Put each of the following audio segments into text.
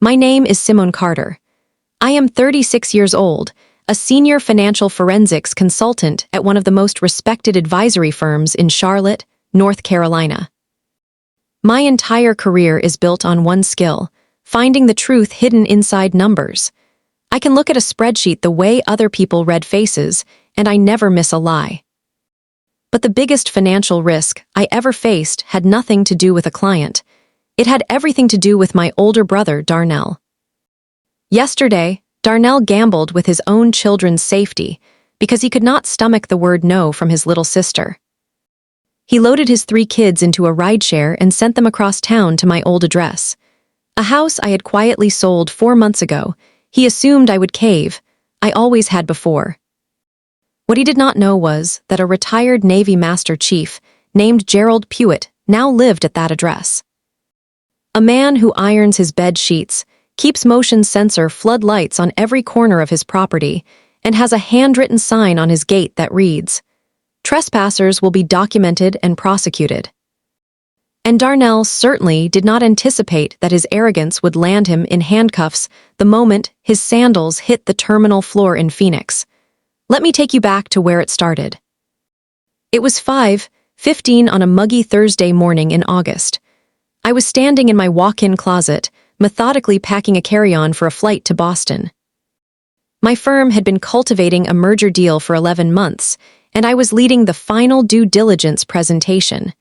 My name is Simone Carter. I am 36 years old, a senior financial forensics consultant at one of the most respected advisory firms in Charlotte, North Carolina. My entire career is built on one skill: finding the truth hidden inside numbers. I can look at a spreadsheet the way other people read faces, and I never miss a lie. But the biggest financial risk I ever faced had nothing to do with a client. It had everything to do with my older brother, Darnell. Yesterday, Darnell gambled with his own children's safety because he could not stomach the word no from his little sister. He loaded his 3 kids into a rideshare and sent them across town to my old address, a house I had quietly sold 4 months ago. He assumed I would cave. I always had before. What he did not know was that a retired Navy Master Chief named Gerald Pewitt now lived at that address. A man who irons his bed sheets, keeps motion sensor floodlights on every corner of his property, and has a handwritten sign on his gate that reads, "Trespassers will be documented and prosecuted." And Darnell certainly did not anticipate that his arrogance would land him in handcuffs the moment his sandals hit the terminal floor in Phoenix. Let me take you back to where it started. It was 5:15 on a muggy Thursday morning in August. I was standing in my walk-in closet, methodically packing a carry-on for a flight to Boston. My firm had been cultivating a merger deal for 11 months, and I was leading the final due diligence presentation.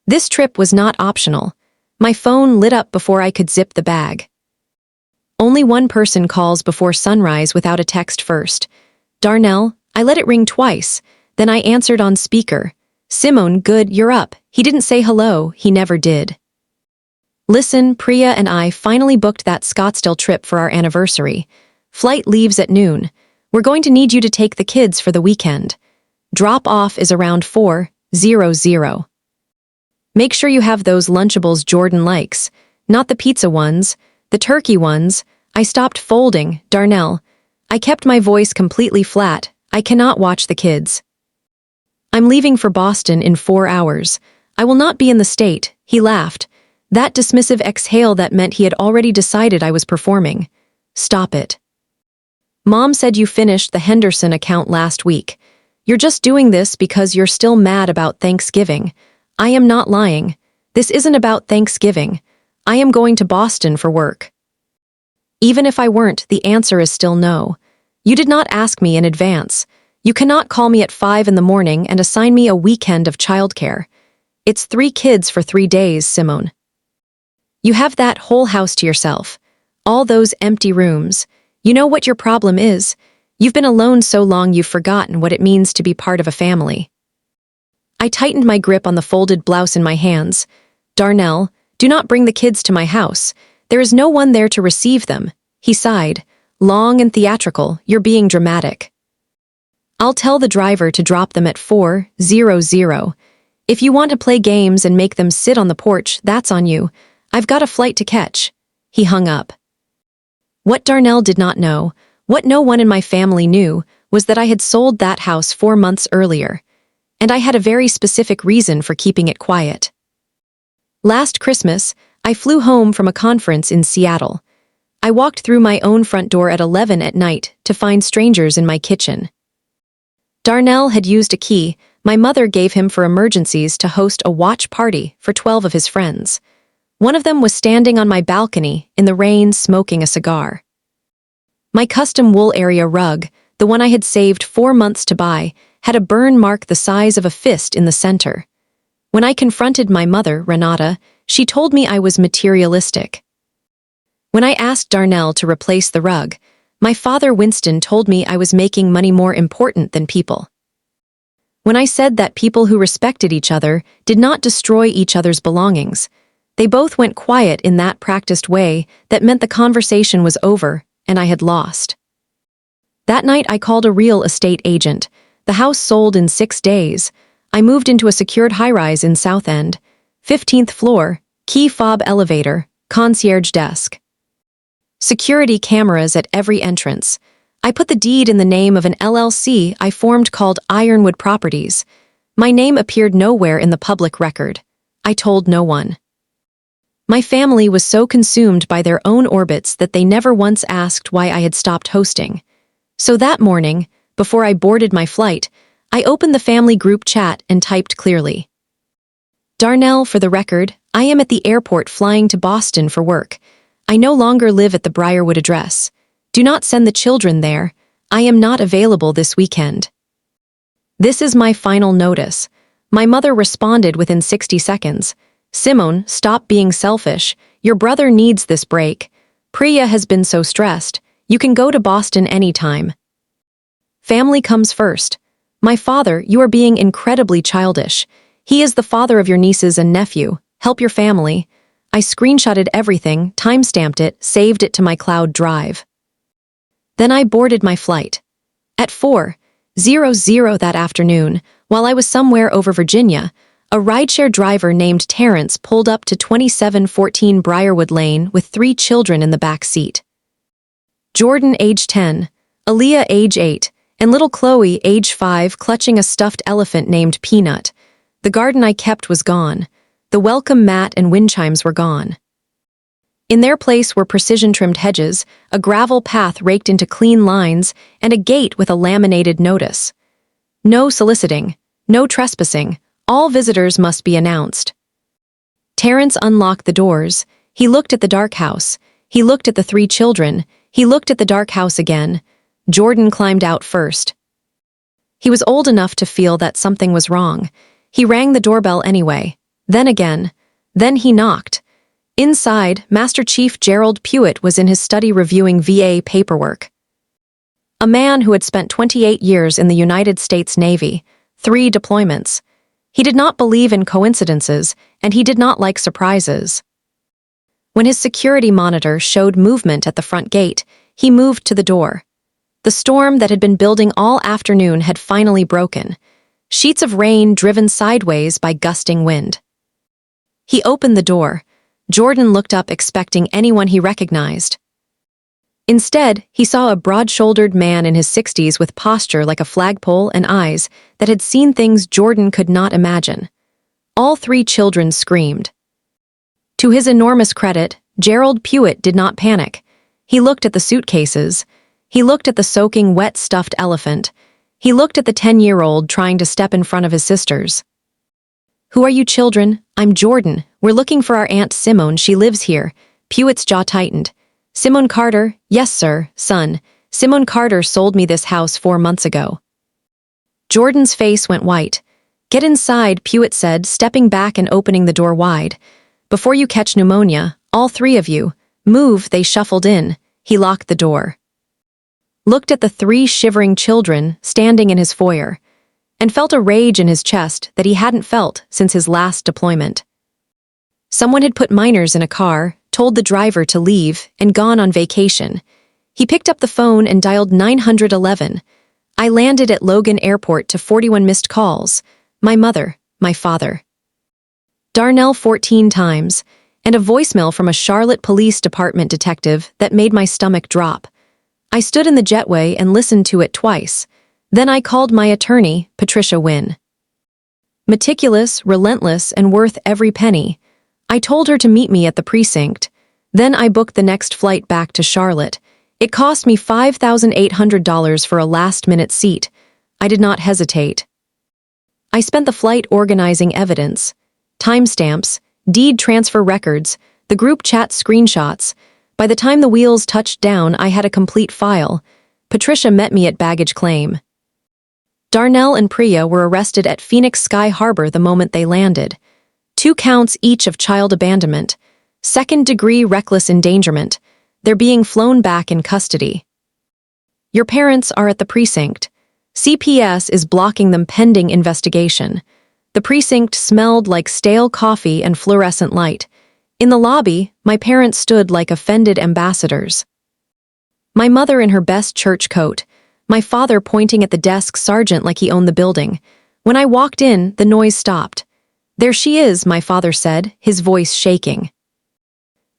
This trip was not optional. My phone lit up before I could zip the bag. Only one person calls before sunrise without a text first. Darnell. I let it ring twice, then I answered on speaker. "Simone, good, you're up." He didn't say hello, he never did. "Listen, Priya and I finally booked that Scottsdale trip for our anniversary. Flight leaves at noon. We're going to need you to take the kids for the weekend. Drop-off is around 4:00. Make sure you have those Lunchables Jordan likes, not the pizza ones, the turkey ones." I stopped folding. "Darnell." I kept my voice completely flat. "I cannot watch the kids. I'm leaving for Boston in 4 hours. I will not be in the state." He laughed. That dismissive exhale that meant he had already decided I was performing. "Stop it. Mom said you finished the Henderson account last week. You're just doing this because you're still mad about Thanksgiving." "I am not lying. This isn't about Thanksgiving. I am going to Boston for work." Even if I weren't, the answer is still no. You did not ask me in advance. You cannot call me at 5 in the morning and assign me a weekend of childcare. It's 3 kids for 3 days, Simone. You have that whole house to yourself. All those empty rooms. You know what your problem is? You've been alone so long you've forgotten what it means to be part of a family. I tightened my grip on the folded blouse in my hands. "Darnell, do not bring the kids to my house. There is no one there to receive them." He sighed. "Long and theatrical, you're being dramatic. I'll tell the driver to drop them at 4:00. If you want to play games and make them sit on the porch, that's on you. I've got a flight to catch." He hung up. What Darnell did not know, what no one in my family knew, was that I had sold that house 4 months earlier, and I had a very specific reason for keeping it quiet. Last Christmas, I flew home from a conference in Seattle. I walked through my own front door at 11 at night to find strangers in my kitchen. Darnell had used a key my mother gave him for emergencies to host a watch party for 12 of his friends. One of them was standing on my balcony in the rain smoking a cigar. My custom wool area rug, the one I had saved 4 months to buy, had a burn mark the size of a fist in the center. When I confronted my mother, Renata, she told me I was materialistic. When I asked Darnell to replace the rug, my father, Winston, told me I was making money more important than people. When I said that people who respected each other did not destroy each other's belongings, they both went quiet in that practiced way that meant the conversation was over and I had lost. That night I called a real estate agent. The house sold in 6 days. I moved into a secured high-rise in South End, 15th floor, key fob elevator, concierge desk. Security cameras at every entrance. I put the deed in the name of an LLC I formed called Ironwood Properties. My name appeared nowhere in the public record. I told no one. My family was so consumed by their own orbits that they never once asked why I had stopped hosting. So that morning, before I boarded my flight, I opened the family group chat and typed clearly. Darnell, for the record, I am at the airport flying to Boston for work. I no longer live at the Briarwood address. Do not send the children there. I am not available this weekend. This is my final notice. My mother responded within 60 seconds. Simone, stop being selfish. Your brother needs this break. Priya has been so stressed. You can go to Boston anytime. Family comes first. My father, you are being incredibly childish. He is the father of your nieces and nephew. Help your family. I screenshotted everything, timestamped it, saved it to my cloud drive. Then I boarded my flight. At 4:00 that afternoon, while I was somewhere over Virginia, a rideshare driver named Terrence pulled up to 2714 Briarwood Lane with 3 children in the back seat. Jordan, age 10, Aaliyah, age 8, and little Chloe, age 5, clutching a stuffed elephant named Peanut. The garden I kept was gone. The welcome mat and wind chimes were gone. In their place were precision-trimmed hedges, a gravel path raked into clean lines, and a gate with a laminated notice. No soliciting, no trespassing, all visitors must be announced. Terrence unlocked the doors. He looked at the dark house. He looked at the 3 children. He looked at the dark house again. Jordan climbed out first. He was old enough to feel that something was wrong. He rang the doorbell anyway. Then again. Then he knocked. Inside, Master Chief Gerald Pewitt was in his study reviewing VA paperwork. A man who had spent 28 years in the United States Navy, 3 deployments. He did not believe in coincidences, and he did not like surprises. When his security monitor showed movement at the front gate, he moved to the door. The storm that had been building all afternoon had finally broken. Sheets of rain driven sideways by gusting wind. He opened the door. Jordan looked up expecting anyone he recognized. Instead, he saw a broad-shouldered man in his 60s with posture like a flagpole and eyes that had seen things Jordan could not imagine. All 3 children screamed. To his enormous credit, Gerald Pewitt did not panic. He looked at the suitcases. He looked at the soaking wet stuffed elephant. He looked at the 10-year-old trying to step in front of his sisters. Who are you children? I'm Jordan. We're looking for our Aunt Simone. She lives here. Pewitt's jaw tightened. Simone Carter? Yes, sir, son. Simone Carter sold me this house 4 months ago. Jordan's face went white. Get inside, Pewitt said, stepping back and opening the door wide. Before you catch pneumonia, all 3 of you. Move, they shuffled in. He locked the door. Looked at the 3 shivering children standing in his foyer, and felt a rage in his chest that he hadn't felt since his last deployment. Someone had put minors in a car, told the driver to leave, and gone on vacation. He picked up the phone and dialed 911. I landed at Logan Airport to 41 missed calls. My mother, my father. Darnell 14 times, and a voicemail from a Charlotte Police Department detective that made my stomach drop. I stood in the jetway and listened to it twice. Then I called my attorney, Patricia Wynn. Meticulous, relentless, and worth every penny. I told her to meet me at the precinct. Then I booked the next flight back to Charlotte. It cost me $5,800 for a last-minute seat. I did not hesitate. I spent the flight organizing evidence, timestamps, deed transfer records, the group chat screenshots. By the time the wheels touched down, I had a complete file. Patricia met me at baggage claim. Darnell and Priya were arrested at Phoenix Sky Harbor the moment they landed. 2 counts each of child abandonment, second-degree reckless endangerment. They're being flown back in custody. Your parents are at the precinct. CPS is blocking them pending investigation. The precinct smelled like stale coffee and fluorescent light. In the lobby, my parents stood like offended ambassadors. My mother in her best church coat, my father pointing at the desk sergeant like he owned the building. When I walked in, the noise stopped. There she is, my father said, his voice shaking.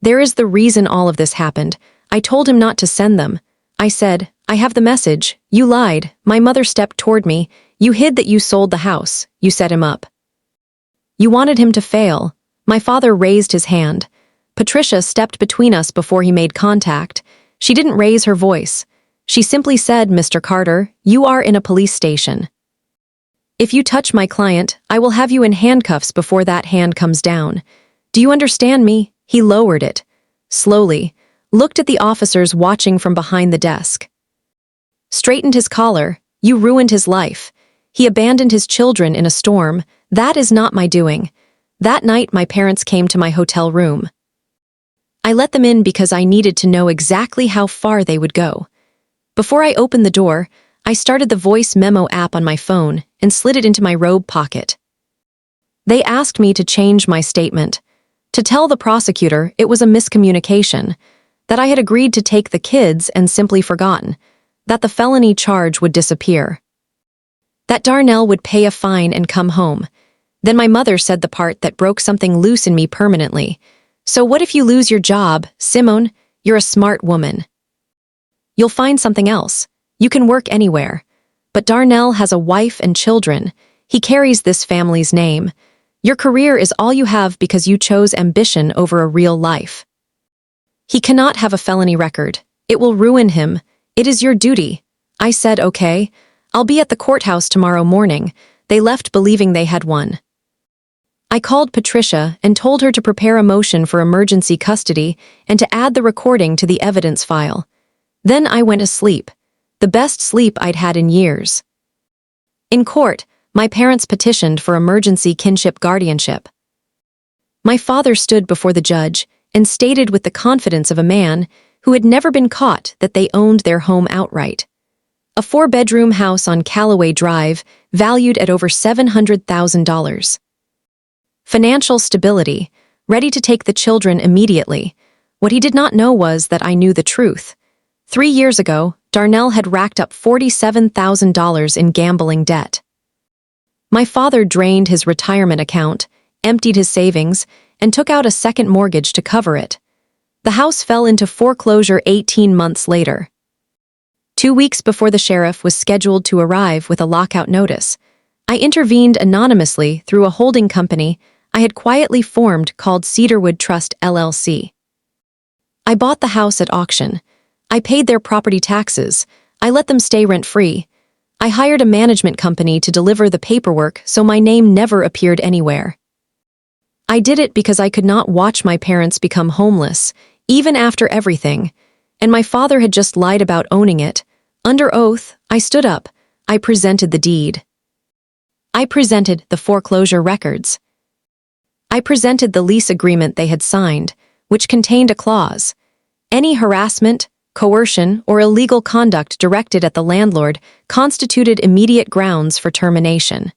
There is the reason all of this happened. I told him not to send them. I said, I have the message. You lied. My mother stepped toward me. You hid that you sold the house. You set him up. You wanted him to fail. My father raised his hand. Patricia stepped between us before he made contact. She didn't raise her voice. She simply said, "Mr. Carter, you are in a police station. If you touch my client, I will have you in handcuffs before that hand comes down. Do you understand me?" He lowered it, slowly, looked at the officers watching from behind the desk. Straightened his collar. "You ruined his life. He abandoned his children in a storm. That is not my doing. That night my parents came to my hotel room. I let them in because I needed to know exactly how far they would go. Before I opened the door, I started the voice memo app on my phone and slid it into my robe pocket. They asked me to change my statement, to tell the prosecutor it was a miscommunication, that I had agreed to take the kids and simply forgotten, that the felony charge would disappear, that Darnell would pay a fine and come home. Then my mother said the part that broke something loose in me permanently. "So what if you lose your job, Simone? You're a smart woman. You'll find something else. You can work anywhere. But Darnell has a wife and children. He carries this family's name. Your career is all you have because you chose ambition over a real life. He cannot have a felony record. It will ruin him. It is your duty." I said, "Okay. I'll be at the courthouse tomorrow morning." They left believing they had won. I called Patricia and told her to prepare a motion for emergency custody and to add the recording to the evidence file. Then I went asleep, the best sleep I'd had in years. In court, my parents petitioned for emergency kinship guardianship. My father stood before the judge and stated with the confidence of a man who had never been caught that they owned their home outright. A 4-bedroom house on Callaway Drive, valued at over $700,000. Financial stability, ready to take the children immediately. What he did not know was that I knew the truth. 3 years ago, Darnell had racked up $47,000 in gambling debt. My father drained his retirement account, emptied his savings, and took out a second mortgage to cover it. The house fell into foreclosure 18 months later. 2 weeks before the sheriff was scheduled to arrive with a lockout notice, I intervened anonymously through a holding company I had quietly formed called Cedarwood Trust LLC. I bought the house at auction. I paid their property taxes. I let them stay rent-free. I hired a management company to deliver the paperwork so my name never appeared anywhere. I did it because I could not watch my parents become homeless, even after everything, and my father had just lied about owning it. Under oath, I stood up. I presented the deed. I presented the foreclosure records. I presented the lease agreement they had signed, which contained a clause. Any harassment, coercion, or illegal conduct directed at the landlord constituted immediate grounds for termination.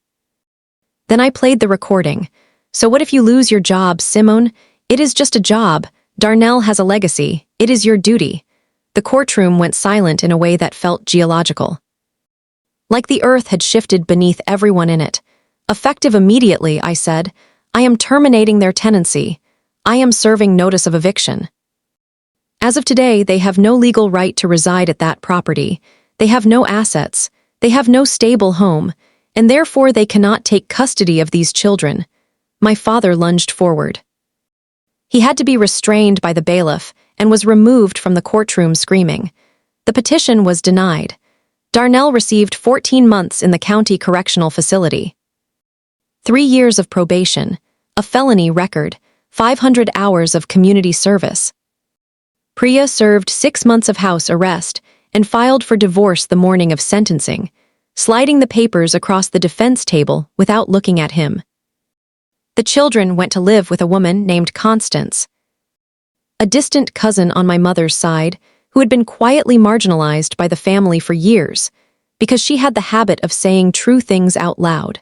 Then I played the recording. "So what if you lose your job, Simone? It is just a job. Darnell has a legacy. It is your duty." The courtroom went silent in a way that felt geological. Like the earth had shifted beneath everyone in it. "Effective immediately," I said. "I am terminating their tenancy. I am serving notice of eviction. As of today, they have no legal right to reside at that property. They have no assets. They have no stable home, and therefore they cannot take custody of these children." My father lunged forward. He had to be restrained by the bailiff and was removed from the courtroom screaming. The petition was denied. Darnell received 14 months in the county correctional facility. 3 years of probation, a felony record, 500 hours of community service. Priya served 6 months of house arrest and filed for divorce the morning of sentencing, sliding the papers across the defense table without looking at him. The children went to live with a woman named Constance, a distant cousin on my mother's side who had been quietly marginalized by the family for years because she had the habit of saying true things out loud.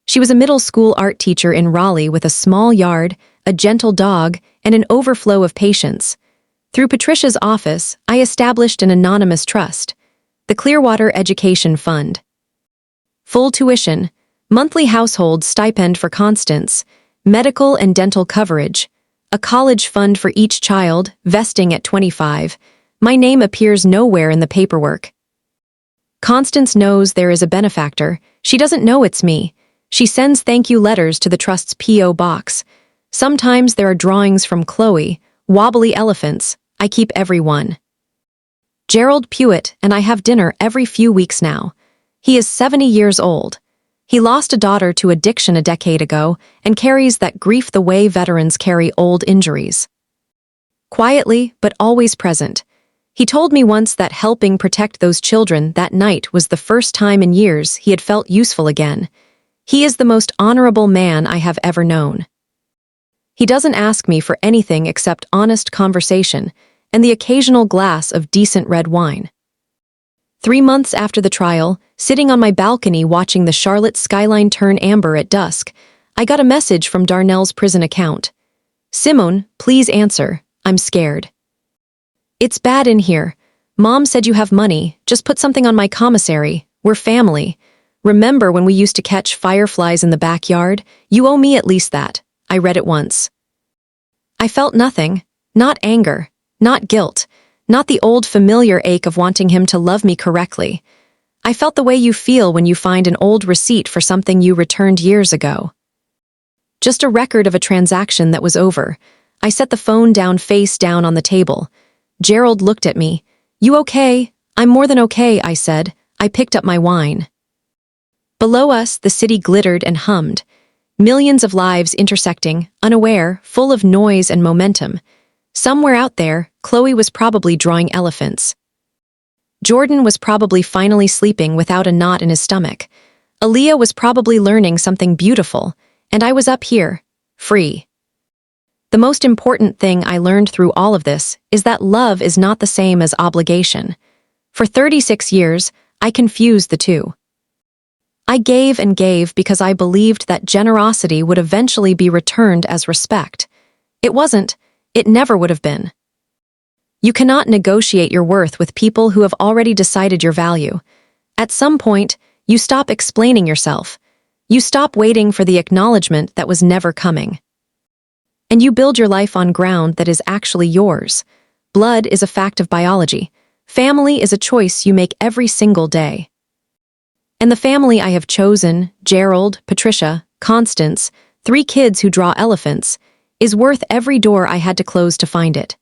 She was a middle school art teacher in Raleigh with a small yard, a gentle dog, and an overflow of patience. Through Patricia's office, I established an anonymous trust, the Clearwater Education Fund. Full tuition, monthly household stipend for Constance, medical and dental coverage, a college fund for each child, vesting at 25. My name appears nowhere in the paperwork. Constance knows there is a benefactor. She doesn't know it's me. She sends thank you letters to the trust's P.O. box. Sometimes there are drawings from Chloe, wobbly elephants. I keep every one. Gerald Pewitt and I have dinner every few weeks now. He is 70 years old. He lost a daughter to addiction a decade ago and carries that grief the way veterans carry old injuries. Quietly, but always present. He told me once that helping protect those children that night was the first time in years he had felt useful again. He is the most honorable man I have ever known. He doesn't ask me for anything except honest conversation and the occasional glass of decent red wine. 3 months after the trial, sitting on my balcony watching the Charlotte skyline turn amber at dusk, I got a message from Darnell's prison account. "Simone, please answer. I'm scared. It's bad in here. Mom said you have money. Just put something on my commissary. We're family. Remember when we used to catch fireflies in the backyard? You owe me at least that." I read it once. I felt nothing. Not anger. Not guilt. Not the old familiar ache of wanting him to love me correctly. I felt the way you feel when you find an old receipt for something you returned years ago. Just a record of a transaction that was over. I set the phone down face down on the table. Gerald looked at me. "You okay?" "I'm more than okay," I said. I picked up my wine. Below us, the city glittered and hummed. Millions of lives intersecting, unaware, full of noise and momentum. Somewhere out there, Chloe was probably drawing elephants. Jordan was probably finally sleeping without a knot in his stomach. Aaliyah was probably learning something beautiful, and I was up here, free. The most important thing I learned through all of this is that love is not the same as obligation. For 36 years, I confused the two. I gave and gave because I believed that generosity would eventually be returned as respect. It wasn't. It never would have been. You cannot negotiate your worth with people who have already decided your value. At some point, you stop explaining yourself. You stop waiting for the acknowledgement that was never coming. And you build your life on ground that is actually yours. Blood is a fact of biology. Family is a choice you make every single day. And the family I have chosen, Gerald, Patricia, Constance, 3 kids who draw elephants, is worth every door I had to close to find it.